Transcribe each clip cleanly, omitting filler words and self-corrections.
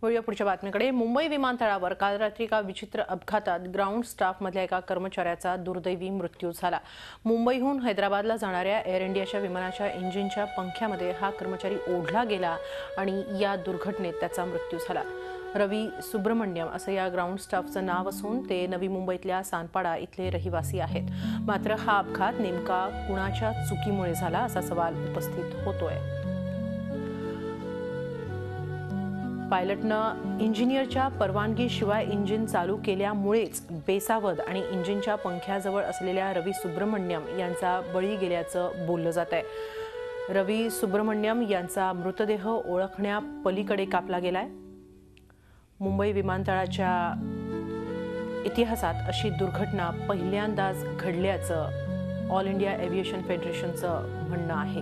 वळूया पुढच्या बातमीकडे। मुंबई विमानतळावर काल रात्री एका विचित्र अपघातात ग्राउंड स्टाफमधल्या एका कर्मचाऱ्याचा दुर्दैवी मृत्यू झाला। मुंबईहून हैदराबादला जाणाऱ्या एअर इंडियाच्या विमानाच्या इंजिनच्या पंख्यामध्ये हा कर्मचारी ओढला गेला आणि या दुर्घटनेत त्याचा मृत्यू झाला। रवी सुब्रमण्यम असं या ग्राउंड स्टाफचं नाव असून ते नवी मुंबईतल्या सानपाडा इथले रहिवासी आहेत। मात्र हा अपघात नेमका कुणाच्या चुकीमुळे झाला असा सवाल उपस्थित होतोय। पायलटनं इंजिनियरच्या परवानगीशिवाय इंजिन चालू केल्यामुळेच बेसावध आणि इंजिनच्या पंख्याजवळ असलेल्या रवी सुब्रमण्यम यांचा बळी गेल्याचं बोललं जातंय। रवी सुब्रमण्यम यांचा मृतदेह ओळखण्यापलीकडे कापला गेलाय। मुंबई विमानतळाच्या इतिहासात अशी दुर्घटना पहिल्यांदाच घडल्याचं ऑल इंडिया एव्हिएशन फेडरेशनचं म्हणणं आहे।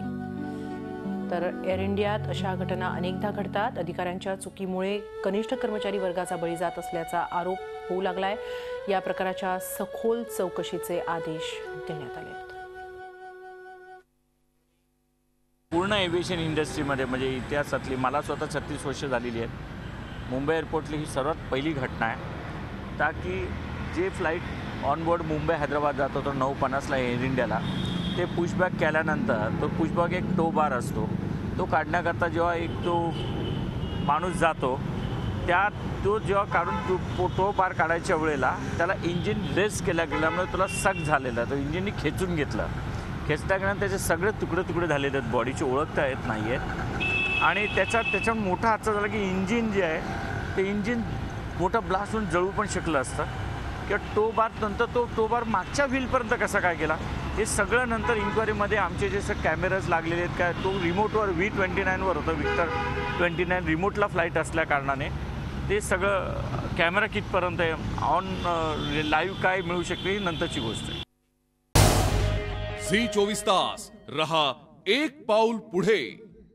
तर एअर इंडियात अशा घटना अनेकदा घडतात। अधिकाऱ्यांच्या चुकीमुळे कनिष्ठ कर्मचारी वर्गाचा बळी जात असल्याचा आरोप होऊ लागलाय। या प्रकाराच्या सखोल चौकशीचे आदेश देण्यात आले आहेत। पूर्ण एव्हिएशन इंडस्ट्रीमध्ये म्हणजे इतिहासातली मला स्वतः 36 वर्ष झालेली आहेत। मुंबई एअरपोर्टली ही सर्वात पहिली घटना आहे ताकी जे फ्लाईट ऑनबोर्ड मुंबई हैदराबाद जातो तो 9:50ला एअर इंडियाला ते पुशबॅक केल्यानंतर तो पुशबॅक एक टो बार असतो, तो काढण्याकरता जेव्हा एक तो माणूस जातो त्यात तो जेव्हा काढून टो बार काढायच्या वेळेला त्याला इंजिन रेस केल्या गेल्यामुळे तुला सक झालेला, तो इंजिननी खेचून घेतलं। खेचल्यानंतर त्याचे सगळे तुकडे तुकडे झालेले आहेत, बॉडीची ओळखता येत नाही आहेत। आणि त्याच्यात मोठा हादसा झाला की इंजिन जे आहे ते इंजिन मोठा ब्लास्ट होऊन जळू पण शकलं असतं किंवा टो बार नंतर तो टो बार मागच्या व्हीलपर्यंत कसा काय गेला हे सगळं नंतर इन्क्वायरीमध्ये आमचे जे कॅमेराज लागलेले आहेत काय तो रिमोटवर V29वर होतं, विक्टर 29 रिमोटला फ्लाईट असल्या कारणाने ते सगळं कॅमेरा कितपर्यंत ऑन लाईव्ह काय मिळू शकते नंतरची गोष्ट आहे। झी 24 तास रहा एक पाऊल पुढे।